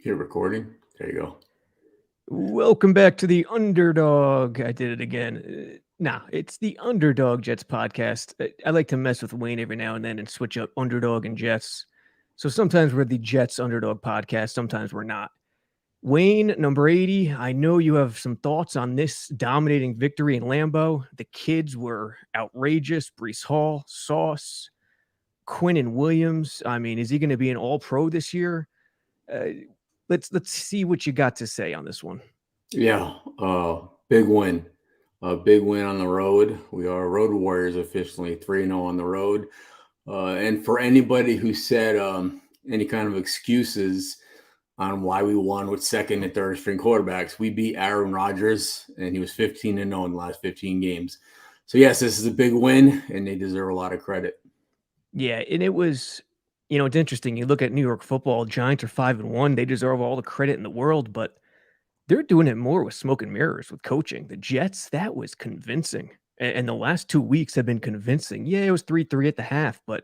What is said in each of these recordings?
Hit recording. There you go. Welcome back to the Underdog. I did it again. It's the Underdog Jets podcast. I like to mess with Wayne every now and then and switch up Underdog and Jets. So sometimes we're the Jets Underdog podcast, sometimes we're not. Wayne, number 80, I know you have some thoughts on this dominating victory in Lambeau. The kids were outrageous. Breece Hall, Sauce, Quinnen Williams. I mean, is he going to be an all-pro this year? Let's see what you got to say on this one. Yeah, big win. A big win on the road. We are road warriors officially, 3-0 on the road. And for anybody who said any kind of excuses on why we won with second and third string quarterbacks, we beat Aaron Rodgers, and he was 15-0 in the last 15 games. So, yes, this is a big win, and they deserve a lot of credit. Yeah, and it was, it's interesting. You look at New York football, Giants are 5-1. They deserve all the credit in the world, but they're doing it more with smoke and mirrors with coaching. The Jets, that was convincing. And the last 2 weeks have been convincing. Yeah, it was 3-3 at the half, but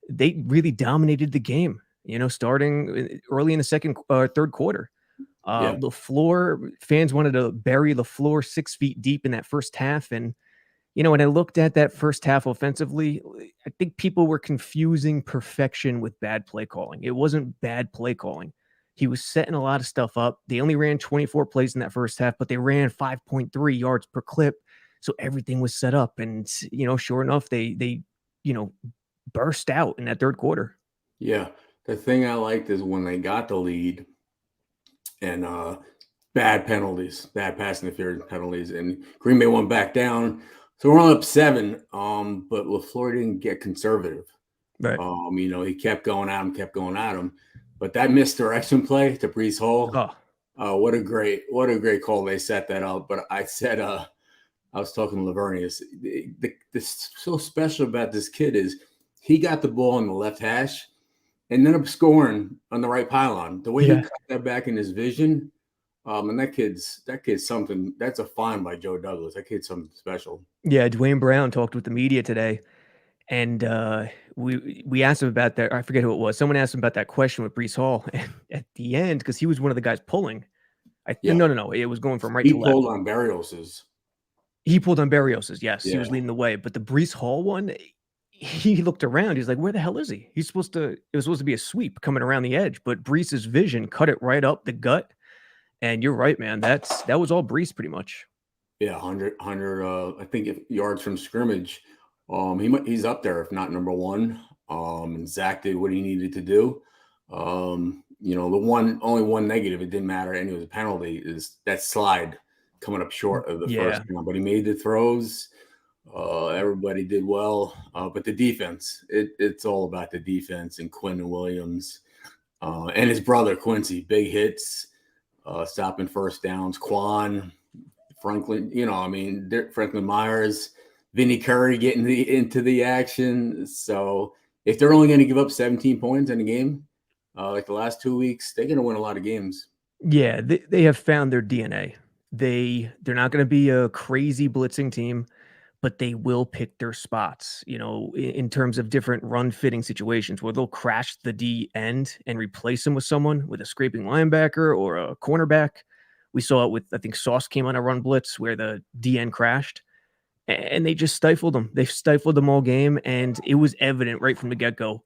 they really dominated the game, starting early in the third quarter. LaFleur, fans wanted to bury LaFleur 6 feet deep in that first half. And, when I looked at that first half offensively, I think people were confusing perfection with bad play calling. It wasn't bad play calling. He was setting a lot of stuff up. They only ran 24 plays in that first half, but they ran 5.3 yards per clip. So everything was set up. And, sure enough, they burst out in that third quarter. Yeah. The thing I liked is when they got the lead and bad penalties, bad pass interference penalties, and Green Bay went back down. So we're only up 7, but LaFleur didn't get conservative. Right. He kept going at him. But that misdirection play to Breece Hall, what a great call. They set that up. But I said, I was talking to Lavernius. This so special about this kid is he got the ball on the left hash and ended up scoring on the right pylon. The way he cut that back in his vision, and that kid's something. That's a find by Joe Douglas. That kid's something special. Yeah, Dwayne Brown talked with the media today, and we asked him about that. I forget who it was. Someone asked him about that question with Breece Hall at the end because he was one of the guys pulling. No. It was going from right to left. He pulled on Berrios's. Yes. Yeah. He was leading the way. But the Breece Hall one, he looked around. He's like, where the hell is he? It was supposed to be a sweep coming around the edge. But Breece's vision cut it right up the gut. And you're right, man. That was all Breece pretty much. Yeah, 100 I think yards from scrimmage. He's up there, if not number one. And Zach did what he needed to do. The only one negative, it didn't matter, and it was a penalty, is that slide coming up short of the first one. But he made the throws. Everybody did well. But the defense, it's all about the defense and Quinnen Williams and his brother Quincy, big hits, stopping first downs. Quan, Franklin, Franklin Myers, Vinny Curry getting into the action. So if they're only going to give up 17 points in a game, like the last 2 weeks, they're going to win a lot of games. Yeah, they have found their DNA. They're not going to be a crazy blitzing team, but they will pick their spots, in terms of different run fitting situations where they'll crash the D end and replace them with someone with a scraping linebacker or a cornerback. We saw it with, I think Sauce came on a run blitz where the D end crashed and they just stifled them. They stifled them all game. And it was evident right from the get-go.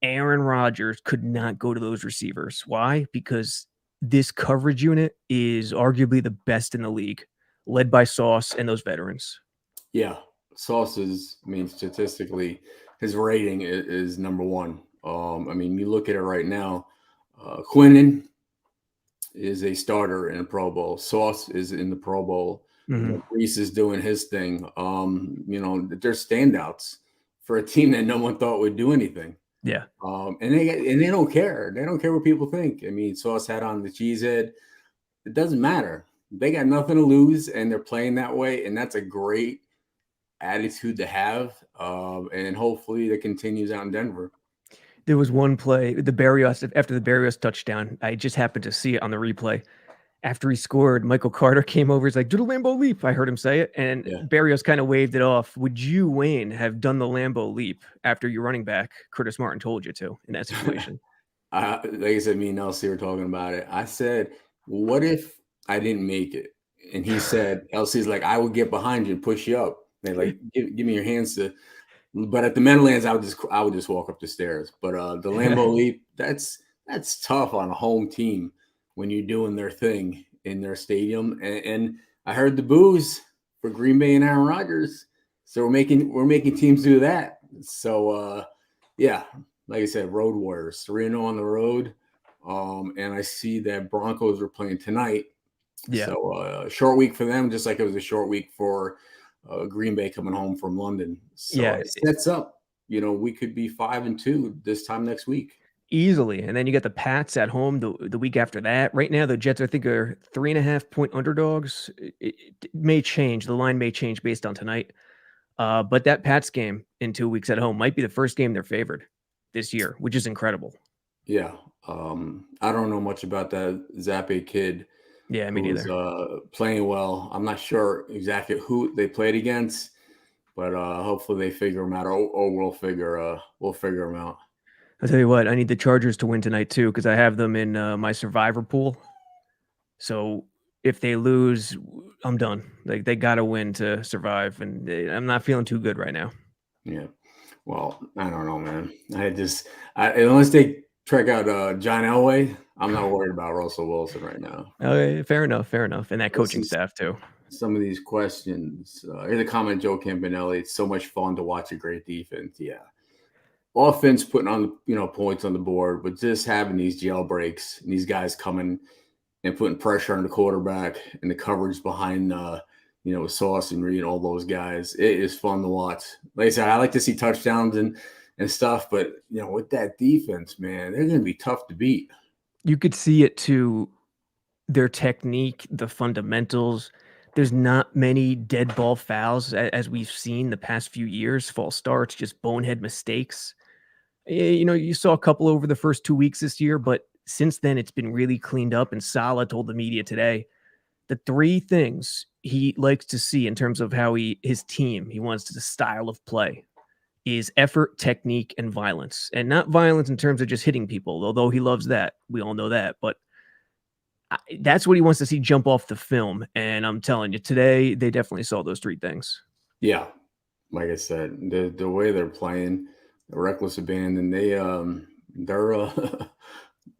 Aaron Rodgers could not go to those receivers. Why? Because this coverage unit is arguably the best in the league, led by Sauce and those veterans. Yeah, Sauce statistically, his rating is number one. You look at it right now. Quinnen is a starter in a Pro Bowl. Sauce is in the Pro Bowl. Mm-hmm. Breece is doing his thing. They're standouts for a team that no one thought would do anything. Yeah. And they don't care. They don't care what people think. Sauce had on the cheese head. It doesn't matter. They got nothing to lose, and they're playing that way, and that's a great attitude to have. And hopefully that continues out in Denver. There was one play, after the Berrios touchdown, I just happened to see it on the replay. After he scored, Michael Carter came over. He's like, do the Lambeau leap. I heard him say it. And Berrios kind of waved it off. Would you, Wayne, have done the Lambeau leap after your running back, Curtis Martin, told you to in that situation? Like I said, me and Elsie were talking about it. I said, what if I didn't make it? And he said, Elsie's like, I would get behind you and push you up. They like, give me your hands to. But at the Meadowlands, I would just walk up the stairs. But the Lambeau Leap, that's tough on a home team when you're doing their thing in their stadium. And I heard the boos for Green Bay and Aaron Rodgers, so we're making teams do that. So yeah, like I said, Road Warriors 3-0 on the road. And I see that Broncos are playing tonight. Yeah. So short week for them, just like it was a short week for Green Bay coming home from London. So Yeah. it sets up, we could be 5-2 this time next week. Easily. And then you got the Pats at home the week after that. Right now, the Jets, I think, are 3.5-point underdogs. It may change. The line may change based on tonight. But that Pats game in 2 weeks at home might be the first game they're favored this year, which is incredible. Yeah. I don't know much about that Zappe kid. Yeah, me neither. Playing well. I'm not sure exactly who they played against, but hopefully they figure them out, or we'll figure them out. I'll tell you what, I need the Chargers to win tonight too, because I have them in my survivor pool. So if they lose, I'm done. Like, they got to win to survive, and I'm not feeling too good right now. Yeah. Well, I don't know, man. Unless they track out John Elway, I'm not worried about Russell Wilson right now. Okay, fair enough. And that coaching staff too. Some of these questions. Here's a comment, Joe Campanelli. It's so much fun to watch a great defense. Yeah. Offense putting on points on the board, but just having these jailbreaks and these guys coming and putting pressure on the quarterback and the coverage behind Sauce and Reed, all those guys. It is fun to watch. Like I said, I like to see touchdowns and stuff, but with that defense, man, they're going to be tough to beat. You could see it to their technique, the fundamentals. There's not many dead ball fouls as we've seen the past few years, false starts, just bonehead mistakes. You saw a couple over the first 2 weeks this year, but since then it's been really cleaned up. And Saleh told the media today the three things he likes to see in terms of how his team, he wants the style of play, is effort, technique, and violence. And not violence in terms of just hitting people, although he loves that. We all know that. But that's what he wants to see jump off the film. And I'm telling you, today they definitely saw those three things. Yeah. Like I said, the way they're playing, the reckless abandon,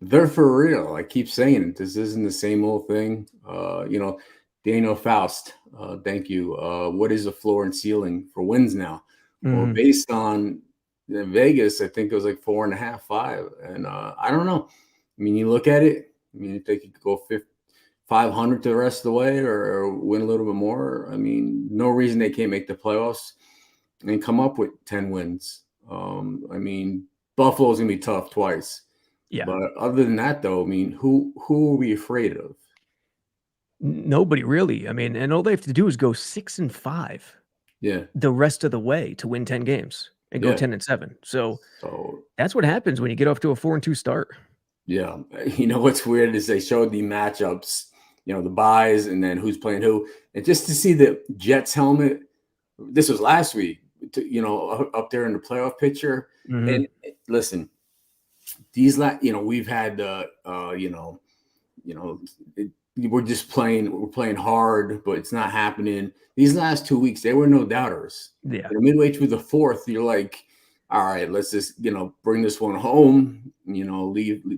they're for real. I keep saying it. This isn't the same old thing. Daniel Faust, thank you. What is the floor and ceiling for wins now? Mm-hmm. Well, based on Vegas, I think it was like 4.5, 5. And I don't know. I mean, you look at it. I mean, if they could go 500 to the rest of the way or win a little bit more, I mean, no reason they can't make the playoffs and come up with 10 wins. I mean, Buffalo's going to be tough twice. Yeah. But other than that, though, I mean, who are we afraid of? Nobody really. I mean, and all they have to do is go 6-5. Yeah. The rest of the way to win 10 games and go 10-7. So that's what happens when you get off to a 4-2 start. Yeah. What's weird is they showed the matchups, the buys and then who's playing who. And just to see the Jets helmet, this was last week, up there in the playoff picture. Mm-hmm. And listen, these we've had we're just playing hard, but it's not happening. These last 2 weeks, there were no doubters. Yeah. Midway through the fourth, you're like, all right, let's just bring this one home.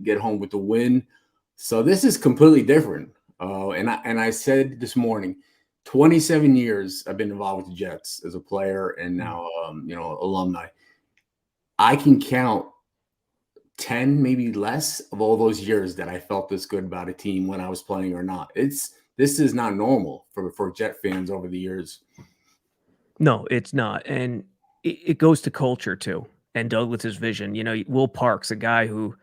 Get home with the win. So this is completely different. And I said this morning, 27 years I've been involved with the Jets as a player and now alumni. I can count 10, maybe less, of all those years that I felt this good about a team when I was playing or not. This is not normal for Jet fans over the years. No, it's not. And it goes to culture too. And Douglas's vision. Will Parks, a guy who,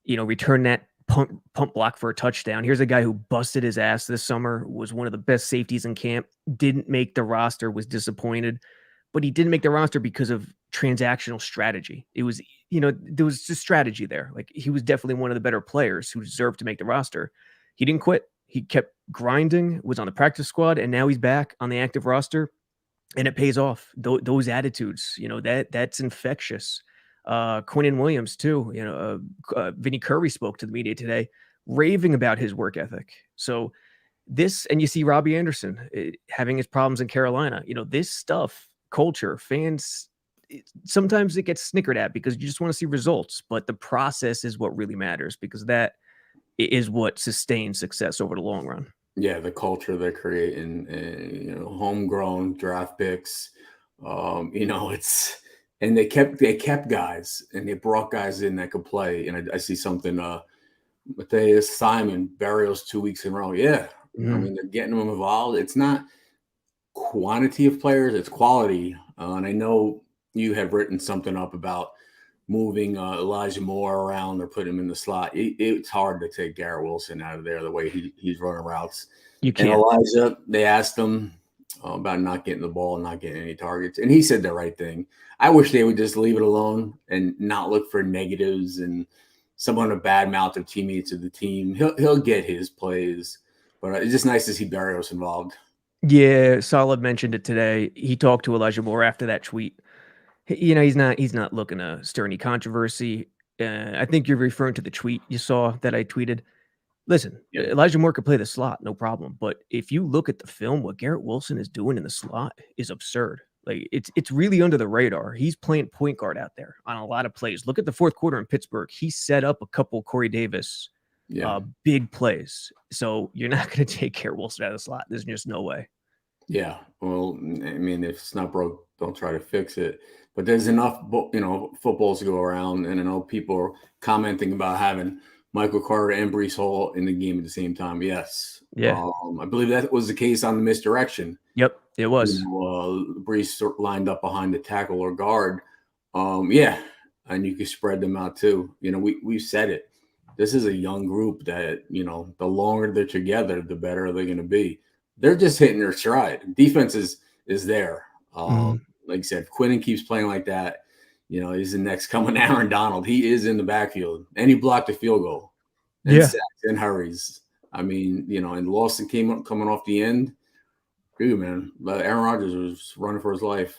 returned that pump block for a touchdown. Here's a guy who busted his ass this summer, was one of the best safeties in camp, didn't make the roster, was disappointed. But he didn't make the roster because of transactional strategy. It was, there was just strategy there. Like, he was definitely one of the better players who deserved to make the roster. He didn't quit. He kept grinding, was on the practice squad, and now he's back on the active roster, and it pays off. Those attitudes, that's infectious. Quinnen Williams too. Vinny Curry spoke to the media today, raving about his work ethic. So this, and you see Robbie Anderson having his problems in Carolina. This stuff, culture, fans, sometimes it gets snickered at because you just want to see results, but the process is what really matters, because that is what sustains success over the long run. Yeah, the culture they're creating, and homegrown draft picks. And they kept guys, and they brought guys in that could play. And I see something. Matthias Simon burials 2 weeks in a row. Yeah, I mean, they're getting them involved. It's not quantity of players, it's quality. And I know you have written something up about moving Elijah Moore around or putting him in the slot. It's hard to take Garrett Wilson out of there the way he's running routes. You can't. And Elijah, they asked him about not getting the ball and not getting any targets, and he said the right thing. I wish they would just leave it alone and not look for negatives and someone to badmouth their teammates of the team. He'll get his plays, but it's just nice to see Barrios involved. Yeah, Saleh mentioned it today. He talked to Elijah Moore after that tweet. He's not looking to stir any controversy. I think you're referring to the tweet you saw that I tweeted. Listen, Elijah Moore could play the slot, no problem. But if you look at the film, what Garrett Wilson is doing in the slot is absurd. Like it's really under the radar. He's playing point guard out there on a lot of plays. Look at the fourth quarter in Pittsburgh. He set up a couple Corey Davis big plays. So you're not going to take Garrett Wilson out of the slot. There's just no way. Yeah. Well, I mean, if it's not broke, don't try to fix it. But there's enough, footballs to go around. And I know people are commenting about having Michael Carter and Breece Hall in the game at the same time. Yes. Yeah. I believe that was the case on the misdirection. Yep, it was. Breece lined up behind the tackle or guard. Yeah. And you can spread them out too. We've said it. This is a young group that, the longer they're together, the better they're going to be. They're just hitting their stride. Defense is there. Like I said, if Quinnen keeps playing like that, he's the next coming Aaron Donald. He is in the backfield, and he blocked a field goal. And sacks and hurries. I mean, and Lawson coming off the end. Dude, man, Aaron Rodgers was running for his life.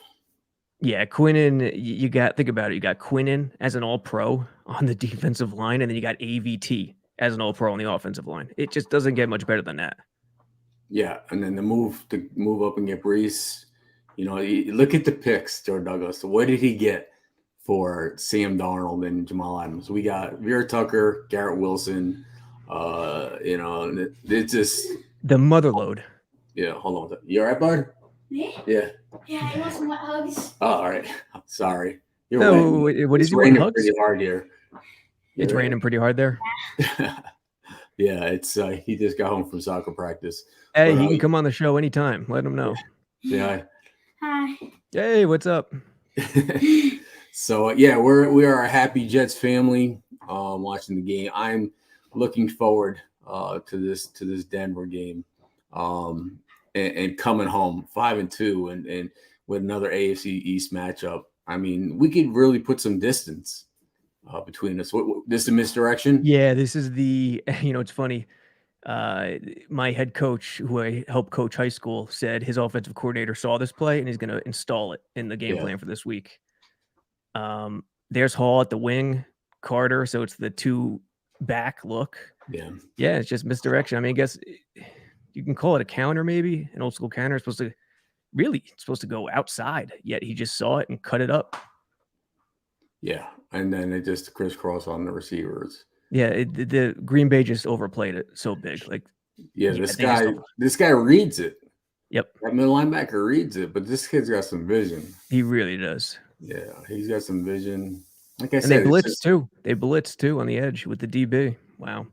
Yeah, Quinnen, you got, think about it. You got Quinnen as an all-pro on the defensive line, and then you got AVT as an all-pro on the offensive line. It just doesn't get much better than that. Yeah, and then the move up and get Breece. Look at the picks, Joe Douglas. What did he get for Sam Darnold and Jamal Adams? We got Vera Tucker, Garrett Wilson. It's just the mother load. Yeah, hold on. You all right, bud? Me? Yeah. Yeah, I want some hugs. Oh, all right. Sorry. What is he want hugs? Pretty hard here. It's raining pretty hard there. Yeah, it's he just got home from soccer practice. Hey, he can come on the show anytime. Let him know. Yeah. Hi. Hey, what's up? So we are a happy Jets family watching the game. I'm looking forward to this Denver game and coming home 5-2 and with another AFC East matchup. I mean, we could really put some distance between us. This is a misdirection? Yeah, this is the, it's funny. My head coach, who I helped coach high school, said his offensive coordinator saw this play and he's going to install it in the game plan for this week. There's Hall at the wing, Carter. So it's the 2 back look. Yeah. Yeah, it's just misdirection. I mean, I guess you can call it a counter, maybe an old school counter. It's supposed to go outside, yet he just saw it and cut it up. Yeah, and then it just crisscross on the receivers. Yeah, the Green Bay just overplayed it so big. Like, this guy reads it. Yep, that middle linebacker reads it, but this kid's got some vision. He really does. Yeah, he's got some vision. Like I said, they blitz too. They blitz too on the edge with the DB. Wow.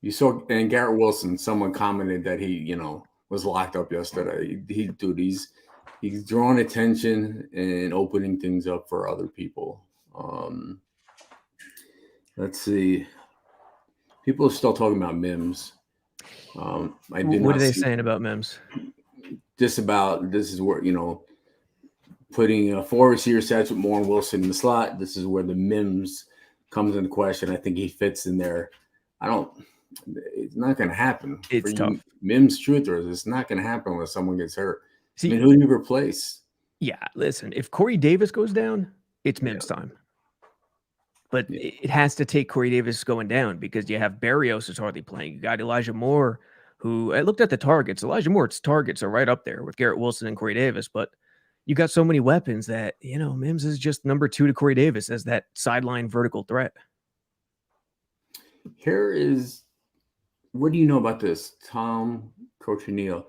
You saw, and Garrett Wilson. Someone commented that he, was locked up yesterday. He's drawing attention and opening things up for other people. Let's see. People are still talking about Mims. What are they saying about Mims? This is where, putting 4 receiver sets with Moore and Wilson in the slot. This is where the Mims comes into question. I think he fits in there. It's not going to happen. It's tough. Mims truthers, it's not going to happen unless someone gets hurt. See, who do you replace? Yeah, listen, if Corey Davis goes down, it's Mims time. But it has to take Corey Davis going down because you have Berrios is hardly playing. You got Elijah Moore, who I looked at the targets. Elijah Moore's targets are right up there with Garrett Wilson and Corey Davis. But you got so many weapons that, Mims is just number 2 to Corey Davis as that sideline vertical threat. What do you know about this? Coach O'Neill.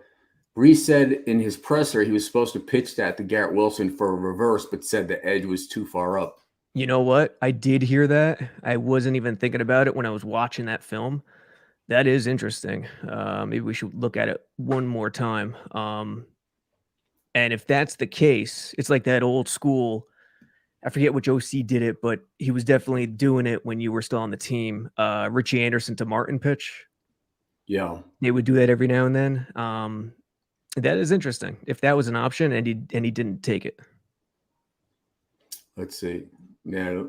Breece said in his presser he was supposed to pitch that to Garrett Wilson for a reverse, but said the edge was too far up. You know what? I did hear that. I wasn't even thinking about it when I was watching that film. That is interesting. Maybe we should look at it one more time. And if that's the case, it's like that old school. I forget which OC did it, but he was definitely doing it when you were still on the team. Richie Anderson to Martin pitch. Yeah. They would do that every now and then. That is interesting. If that was an option and he didn't take it. Let's see. Yeah.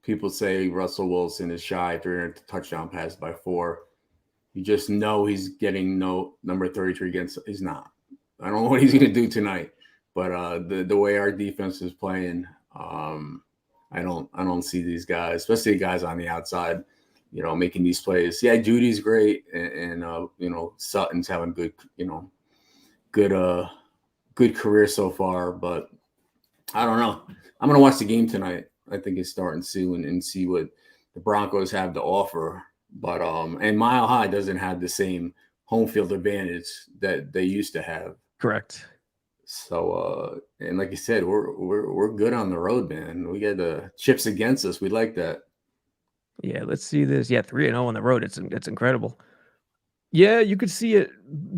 People say Russell Wilson is shy 300 touchdown pass by 4. You just know he's getting no number 33 against. He's not. I don't know what he's going to do tonight, but the way our defense is playing, I don't see these guys, especially guys on the outside, making these plays. Yeah, Judy's great, and Sutton's having good career so far, but I don't know. I'm gonna watch the game tonight. I think it's starting soon and see what the Broncos have to offer. But and Mile High doesn't have the same home field advantage that they used to have. Correct. So and like you said, we're good on the road, man. We got the chips against us. We like that. Yeah, let's see this. Yeah, 3-0 on the road. It's incredible. Yeah, you could see it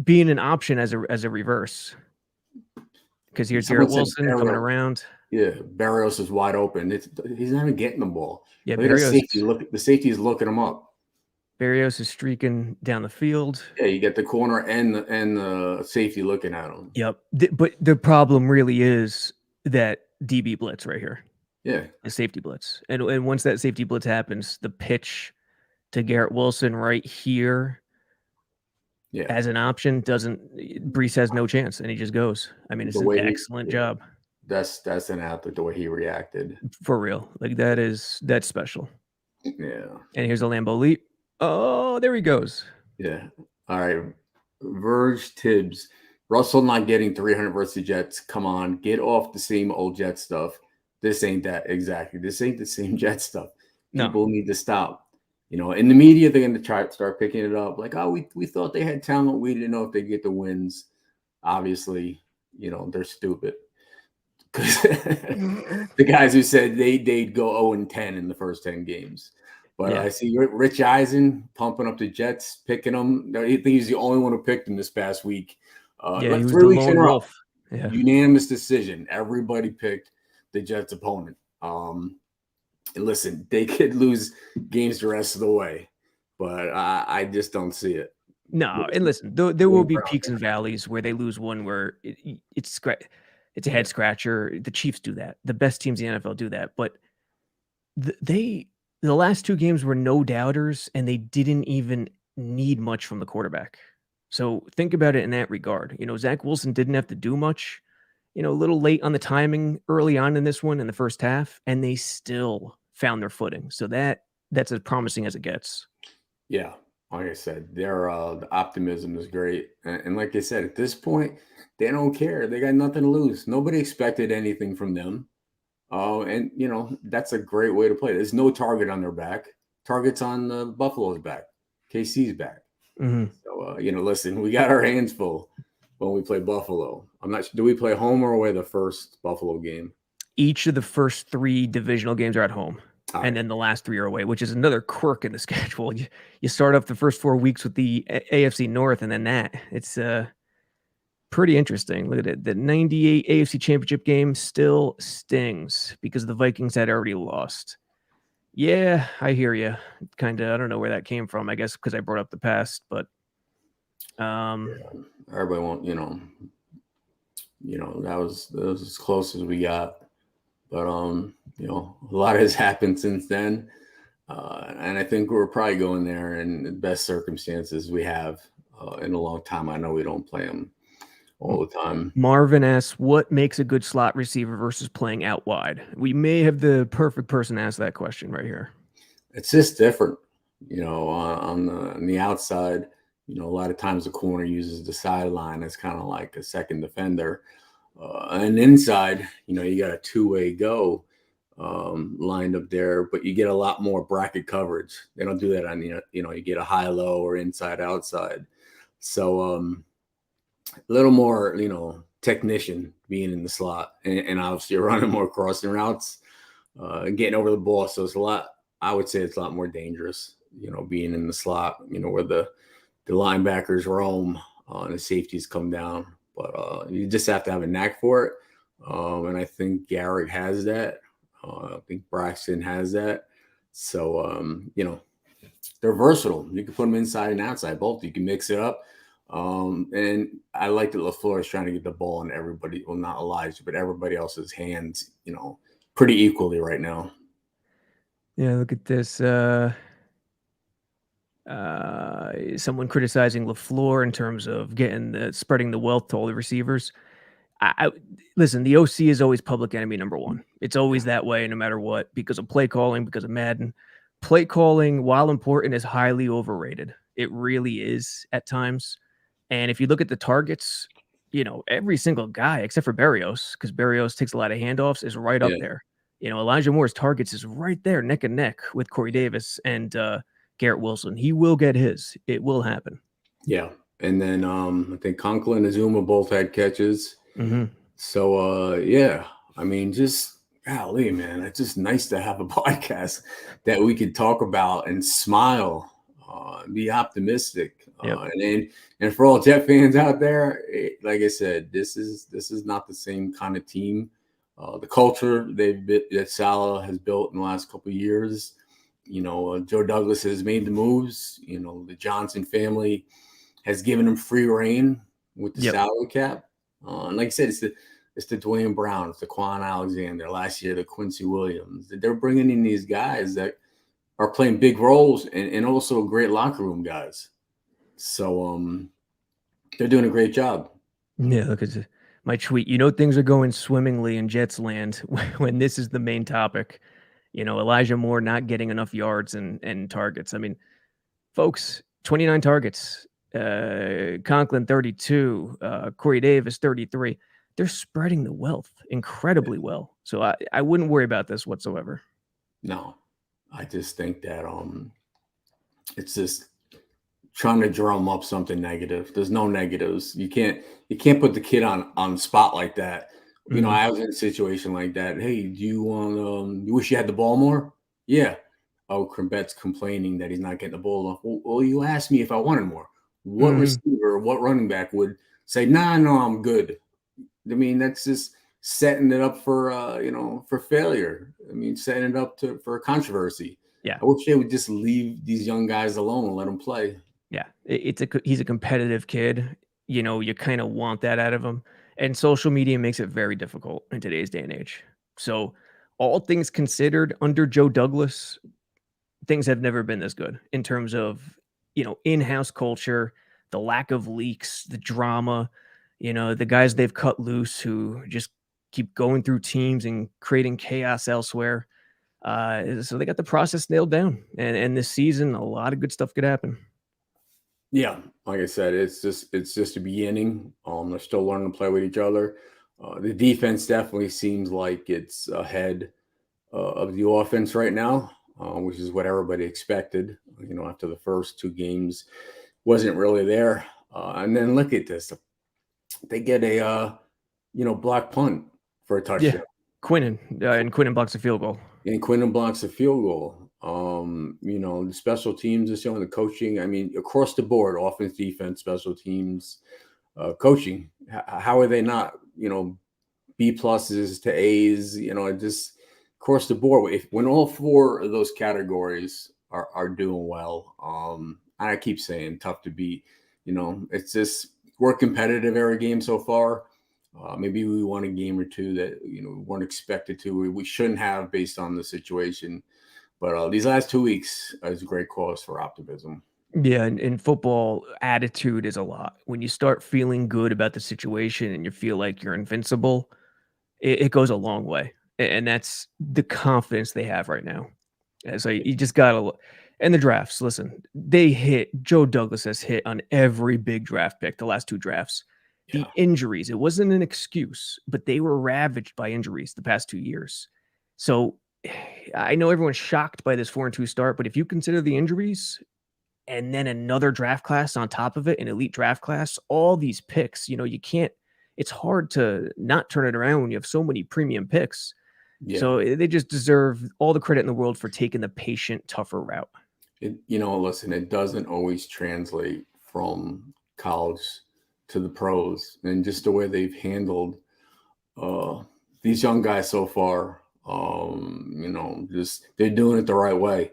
being an option as a reverse. Because here's Garrett Wilson coming around. Yeah, Berrios is wide open. He's not even getting the ball. Yeah, Berrios. The safety is looking him up. Berrios is streaking down the field. Yeah, you get the corner and the safety looking at him. Yep. But the problem really is that DB blitz right here. Yeah. The safety blitz. And once that safety blitz happens, the pitch to Garrett Wilson right here as an option Breece has no chance, and he just goes. I mean, it's an excellent job. That's an athlete, the way he reacted. For real. Like that's special. Yeah. And here's a Lambeau leap. Oh, there he goes. Yeah. All right. Verge Tibbs. Russell not getting 300 versus the Jets. Come on. Get off the same old Jet stuff. This ain't that exactly. This ain't the same Jet stuff. People need to stop. In the media, they're going to try to start picking it up. Like, oh, we thought they had talent. We didn't know if they'd get the wins. Obviously, they're stupid. Because the guys who said they'd go 0-10 in the first 10 games. But I see Rich Eisen pumping up the Jets, picking them. I think he's the only one who picked them this past week. He was 3 weeks in a row. Yeah. Unanimous decision. Everybody picked the Jets' opponent. And listen, they could lose games the rest of the way, but I just don't see it. No, and listen, there will be peaks and valleys where they lose one where it's a head scratcher. The Chiefs do that. The best teams in the NFL do that. But the last 2 games were no doubters, and they didn't even need much from the quarterback. So think about it in that regard. Zach Wilson didn't have to do much, a little late on the timing early on in this one in the first half, and they still found their footing. So that's as promising as it gets. Yeah. Like I said, the optimism is great. And like I said, at this point, they don't care. They got nothing to lose. Nobody expected anything from them. And, that's a great way to play. There's no target on their back. Target's on Buffalo's back. KC's back. Mm-hmm. So, listen, we got our hands full when we play Buffalo. I'm not sure. Do we play home or away the first Buffalo game? Each of the first 3 divisional games are at home. And then the last 3 are away, which is another quirk in the schedule. You start off the first 4 weeks with the AFC North, and then it's pretty interesting. Look at it. The 98 AFC Championship game still stings because the Vikings had already lost. Yeah, I hear you. Kind of, I don't know where that came from. I guess because I brought up the past, but everybody won't, that was as close as we got. But, a lot has happened since then. And I think we're probably going there in the best circumstances we have in a long time. I know we don't play them all the time. Marvin asks, what makes a good slot receiver versus playing out wide? We may have the perfect person to ask that question right here. It's just different, on the outside. A lot of times the corner uses the sideline as kind of like a second defender. And inside, you got a two-way go lined up there, but you get a lot more bracket coverage. They don't do that on, you get a high-low or inside-outside. So a little more, technician being in the slot, and obviously you're running more crossing routes, getting over the ball. So I would say it's a lot more dangerous, being in the slot, where the linebackers roam and the safeties come down. But you just have to have a knack for it. And I think Garrett has that. I think Braxton has that. So, they're versatile. You can put them inside and outside, both. You can mix it up. And I like that LaFleur is trying to get the ball in everybody, well, not Elijah, but everybody else's hands, pretty equally right now. Yeah, look at this. Someone criticizing LaFleur in terms of spreading the wealth to all the receivers. Listen, the OC is always public enemy number one. It's always that way, no matter what, because of play calling, because of Madden. Play calling, while important, is highly overrated. It really is at times. And if you look at the targets, every single guy except for Berrios, because Berrios takes a lot of handoffs, is right up there. Elijah Moore's targets is right there, neck and neck with Corey Davis and Garrett Wilson. He will get his. It will happen. Yeah. And then I think Conklin and Azuma both had catches. Mm-hmm. So, I mean, just golly, man, it's just nice to have a podcast that we could talk about and smile, be optimistic. Yep. And for all Jet fans out there, like I said, this is not the same kind of team. The culture that Salah has built in the last couple of years, Joe Douglas has made the moves. The Johnson family has given him free reign with the salary cap. And like I said, it's the Dwayne Brown, it's the Quan Alexander, last year the Quincy Williams. They're bringing in these guys that are playing big roles and also great locker room guys. So they're doing a great job. Yeah, look at my tweet. Things are going swimmingly in Jets land when this is the main topic. Elijah Moore not getting enough yards and targets. I mean, folks, 29 targets. Conklin 32, Corey Davis 33. They're spreading the wealth incredibly well. So I wouldn't worry about this whatsoever. No, I just think that it's just trying to drum up something negative. There's no negatives. You can't put the kid on spot like that. Mm-hmm. I was in a situation like that. Hey, do you want you wish you had the ball more? Yeah. Oh, Chrebet's complaining that he's not getting the ball enough. Well, you asked me if I wanted more. What receiver, what running back would say, no, I'm good? I mean, that's just setting it up for for failure. I mean, setting it up for controversy. Yeah. I wish they would just leave these young guys alone and let them play. Yeah. He's a competitive kid. You kind of want that out of him. And social media makes it very difficult in today's day and age. So all things considered, under Joe Douglas, things have never been this good in terms of, in-house culture, the lack of leaks, the drama, the guys they've cut loose who just keep going through teams and creating chaos elsewhere. So they got the process nailed down. And this season, a lot of good stuff could happen. Yeah, like I said, it's just a beginning. They're still learning to play with each other. The defense definitely seems like it's ahead of the offense right now, which is what everybody expected. After the first two games, wasn't really there. And then look at this. They get a block punt for a touchdown. Yeah, Quinnen blocks a field goal. And Quinnen blocks a field goal. The special teams is showing the coaching. I mean, across the board, offense, defense, special teams, coaching. How are they not, B pluses to A's, just across the board. When all four of those categories are doing well, I keep saying tough to beat. It's just we're competitive every game so far. Maybe we won a game or two that we weren't expected to. We shouldn't have based on the situation. But these last 2 weeks is a great cause for optimism. Yeah, in football, attitude is a lot. When you start feeling good about the situation and you feel like you're invincible, it goes a long way. And that's the confidence they have right now. And so you just gotta and the drafts, listen, they hit Joe Douglas has hit on every big draft pick, the last 2 drafts. Yeah. The injuries, it wasn't an excuse, but they were ravaged by injuries the past 2 years. So I know everyone's shocked by this 4-2 start, but if you consider the injuries and then another draft class on top of it, an elite draft class, all these picks, you can't it's hard to not turn it around when you have so many premium picks. Yeah. So they just deserve all the credit in the world for taking the patient, tougher route. Listen, it doesn't always translate from college to the pros, and just the way they've handled these young guys so far. Just they're doing it the right way.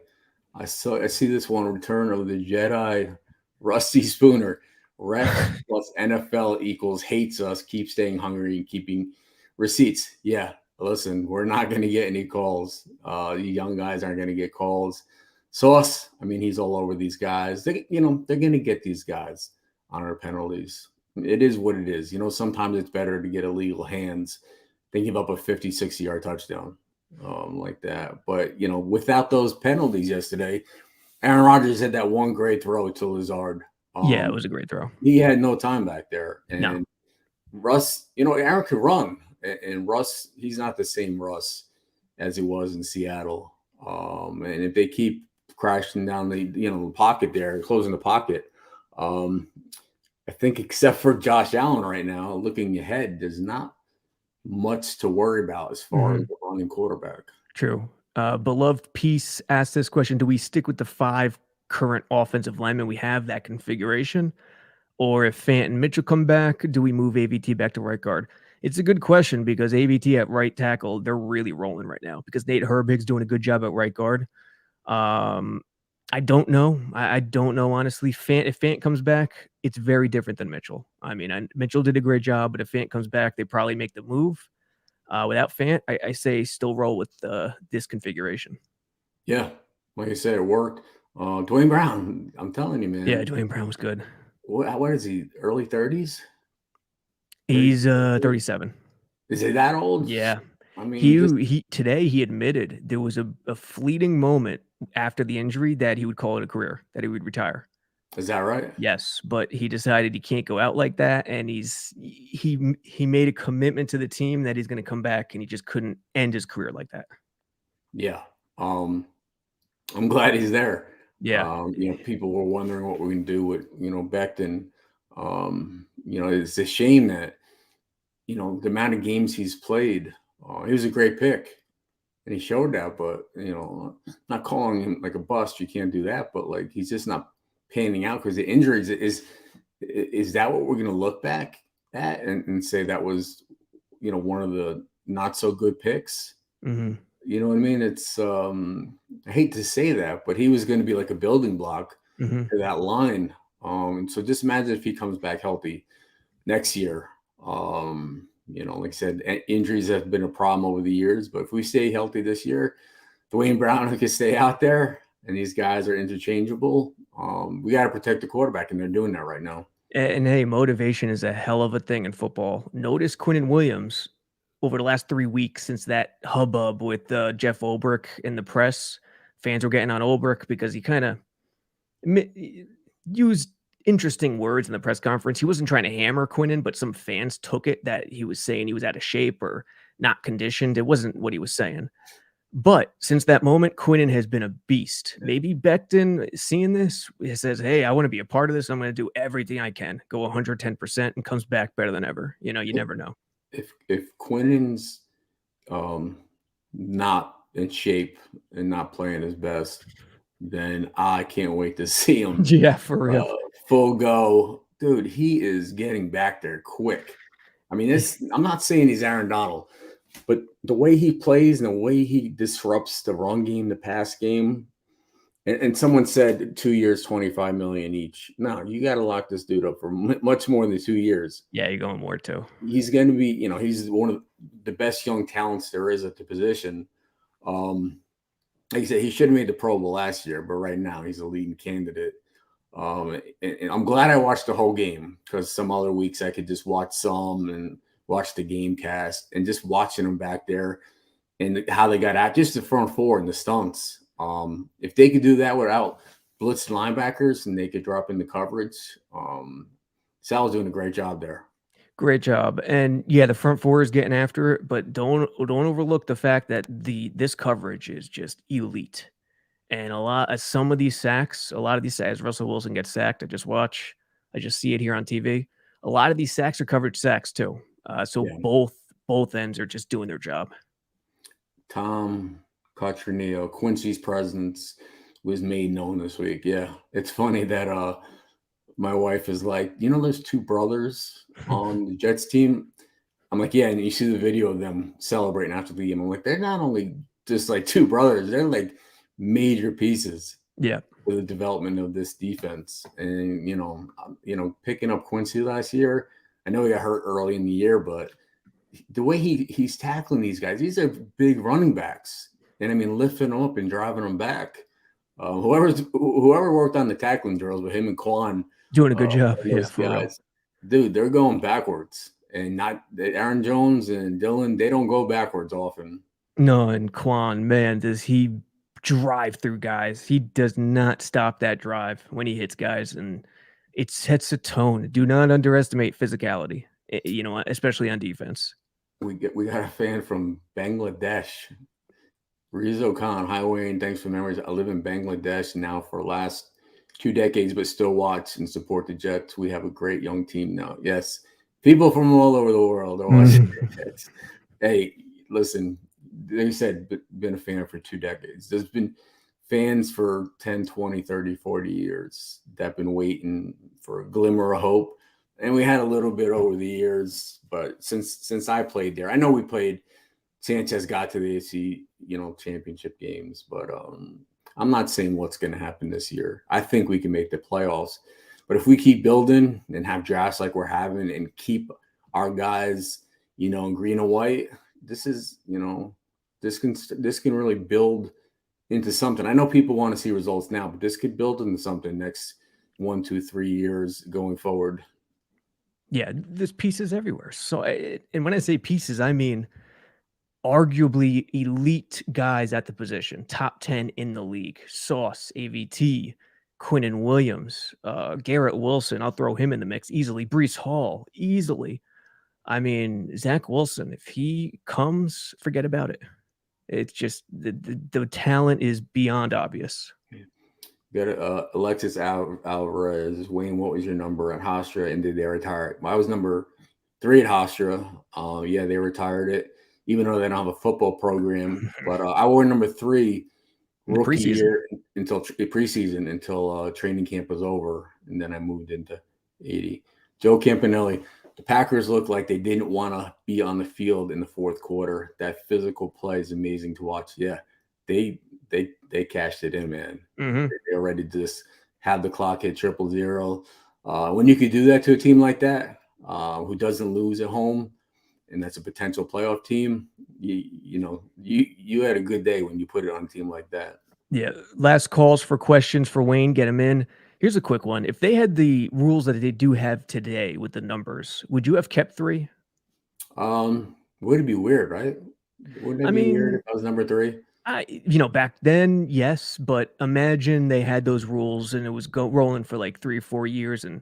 I see this one, Return of the Jedi, Rusty Spooner. Ref plus NFL equals hates us, keep staying hungry and keeping receipts. Yeah, listen, we're not going to get any calls. The young guys aren't going to get calls. Sauce, I mean, he's all over these guys. They're going to get these guys on our penalties. It is what it is. Sometimes it's better to get illegal hands than give up a 50, 60-yard touchdown like that. But, without those penalties yesterday, Aaron Rodgers had that one great throw to Lazard. Yeah, it was a great throw. He had no time back there. And No. Russ, Aaron could run. And Russ, he's not the same Russ as he was in Seattle. And if they keep crashing down the pocket there, closing the pocket, I think except for Josh Allen right now, looking ahead, there's not much to worry about as far as the running quarterback. True. Beloved Peace asked this question: do we stick with the 5 current offensive linemen we have, that configuration? Or if Fant and Mitchell come back, do we move AVT back to right guard? It's a good question because AVT at right tackle, they're really rolling right now because Nate Herbig's doing a good job at right guard. I don't know. I don't know, honestly. If Fant comes back, it's very different than Mitchell. I mean, Mitchell did a great job, but if Fant comes back, they probably make the move. Without Fant, I say still roll with this configuration. Yeah, like I said, it worked. Dwayne Brown, I'm telling you, man. Yeah, Dwayne Brown was good. What is he? Early 30s? He's 37. Is he that old? Yeah. I mean, today he admitted there was a fleeting moment after the injury that he would call it a career, that he would retire. Is that right? Yes, but he decided he can't go out like that, and he made a commitment to the team that he's going to come back, and he just couldn't end his career like that. Yeah. I'm glad he's there. Yeah. People were wondering what we're going to do with, Becton. It's a shame that, the amount of games he's played. He was a great pick, and he showed that. But not calling him like a bust. You can't do that. But like he's just not panning out because the injuries is that what we're going to look back at and say that was, one of the not so good picks. Mm-hmm. You know what I mean? It's I hate to say that, but he was going to be like a building block to that line. So just imagine if he comes back healthy next year. Like I said, injuries have been a problem over the years, but if we stay healthy this year, Dwayne Brown can stay out there and these guys are interchangeable. We got to protect the quarterback, and they're doing that right now. And hey, motivation is a hell of a thing in football. Notice Quinnen Williams over the last 3 weeks since that hubbub with Jeff Ulbrich in the press. Fans were getting on Ulbrich because he kind of used interesting words in the press conference. He wasn't trying to hammer Quinnen, but some fans took it that he was saying he was out of shape or not conditioned. It wasn't what he was saying. But since that moment, Quinnen has been a beast. Maybe Becton, seeing this, he says, hey, I want to be a part of this. I'm going to do everything I can, go 110%, and comes back better than ever. You never know. If Quinnen's not in shape and not playing his best, then I can't wait to see him. Yeah, for real. Full go. Dude, he is getting back there quick. I mean, I'm not saying he's Aaron Donald, but the way he plays and the way he disrupts the run game, the pass game, and someone said 2 years, $25 million each. No, you got to lock this dude up for much more than 2 years. Yeah, you're going more too. He's going to be, he's one of the best young talents there is at the position. Like I said, he should have made the Pro Bowl last year, but right now he's a leading candidate. And I'm glad I watched the whole game, because some other weeks I could just watch some and watch the game cast, and just watching them back there and how they got out, just the front four and the stunts. If they could do that without blitzed linebackers and they could drop into coverage, Sal's doing a great job there. Great job. And yeah, the front four is getting after it, but don't overlook the fact that this coverage is just elite. And a lot of these sacks, Russell Wilson gets sacked. I just see it here on TV. A lot of these sacks are coverage sacks too. So both ends are just doing their job. Tom Cotroneo, Quincy's presence was made known this week. Yeah, it's funny that my wife is like, there's two brothers on the Jets team. I'm like, yeah, and you see the video of them celebrating after the game. I'm like, they're not only just like two brothers, they're like major pieces. Yeah, for the development of this defense. And picking up Quincy last year, I know he got hurt early in the year, but the way he's tackling these guys, these are big running backs, and I mean lifting them up and driving them back. Whoever worked on the tackling drills with him and Quan, doing a good job. Those guys, dude, they're going backwards, and not Aaron Jones and Dylan. They don't go backwards often. No, and Quan, man, does he drive through guys? He does not stop that drive when he hits guys, and it sets a tone. Do not underestimate physicality, especially on defense. We got a fan from Bangladesh, Rizzo Khan. Hi Wayne, thanks for memories. I live in Bangladesh now for the last 2 decades, but still watch and support the Jets. We have a great young team now. Yes, people from all over the world are watching the Jets. Hey, listen, they said been a fan for 2 decades. There's been fans for 10, 20, 30, 40 years that have been waiting for a glimmer of hope. And we had a little bit over the years, but since I played there, I know we played. Sanchez got to the AFC, championship games, but I'm not saying what's going to happen this year. I think we can make the playoffs, but if we keep building and have drafts like we're having and keep our guys, in green and white, this is, this can really build into something. I know people want to see results now, but this could build into something next 1, 2, 3 years going forward. Yeah, there's pieces everywhere. So, and when I say pieces, I mean arguably elite guys at the position, top 10 in the league. Sauce, AVT, Quinnen Williams, Garrett Wilson. I'll throw him in the mix easily. Breece Hall, easily. I mean, Zach Wilson, if he comes, forget about it. It's just the talent is beyond obvious. Got Alexis Alvarez. Wayne, what was your number at Hofstra, and did they retire it? Well, I was number 3 at Hofstra. Yeah, they retired it, even though they don't have a football program. But I wore number 3 rookie year until preseason, until training camp was over, and then I moved into 80. Joe Campanelli. The Packers looked like they didn't want to be on the field in the fourth quarter. That physical play is amazing to watch. Yeah, they cashed it in, man. Mm-hmm. They're ready to just have the clock hit 0-0. When you could do that to a team like that, who doesn't lose at home, and that's a potential playoff team, you had a good day when you put it on a team like that. Yeah. Last calls for questions for Wayne. Get them in. Here's a quick one. If they had the rules that they do have today with the numbers, would you have kept 3? Would it be weird, right? Wouldn't it be weird if I was number 3? Back then, yes, but imagine they had those rules and it was rolling for like 3 or 4 years, and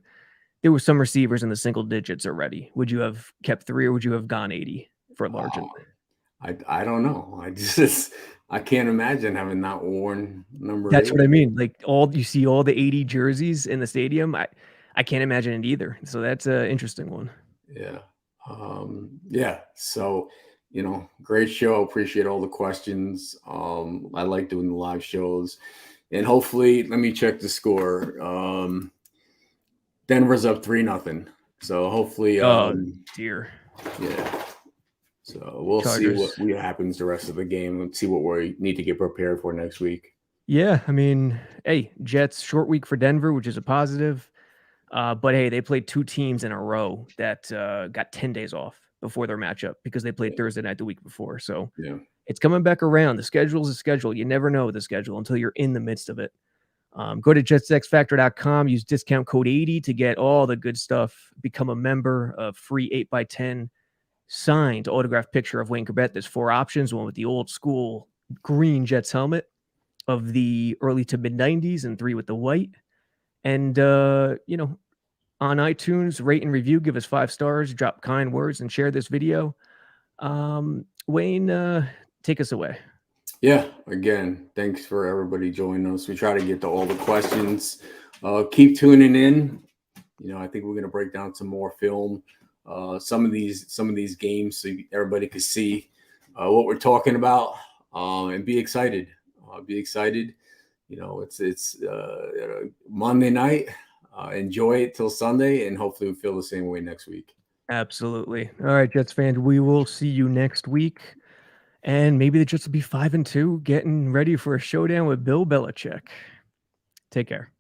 there were some receivers in the single digits already. Would you have kept 3, or would you have gone 80 for Largent? I don't know. I can't imagine having not worn number 8. That's what I mean. Like you see all the 80 jerseys in the stadium. I can't imagine it either. So that's an interesting one. Yeah. Yeah. So, great show. Appreciate all the questions. I like doing the live shows, and hopefully, let me check the score. Denver's up 3-0. So hopefully, dear. Yeah. So we'll Chargers. see what happens the rest of the game, and see what we need to get prepared for next week. Yeah, I mean, hey, Jets, short week for Denver, which is a positive. But hey, they played 2 teams in a row that got 10 days off before their matchup because they played Thursday night the week before. So yeah, it's coming back around. The schedule's a schedule. You never know the schedule until you're in the midst of it. Go to jetsxfactor.com, use discount code 80 to get all the good stuff. Become a member of free 8x10 signed autographed picture of Wayne Chrebet. There's 4 options, one with the old school green Jets helmet of the early to mid 90s and 3 with the white. And, on iTunes, rate and review, give us 5 stars, drop kind words, and share this video. Wayne, take us away. Yeah, again, thanks for everybody joining us. We try to get to all the questions. Keep tuning in. I think we're going to break down some more film, some of these games, so everybody can see what we're talking about, and be excited. Be excited. It's Monday night. Enjoy it till Sunday, and hopefully we feel the same way next week. Absolutely. All right, Jets fans, we will see you next week. And maybe the Jets will be 5-2, getting ready for a showdown with Bill Belichick. Take care.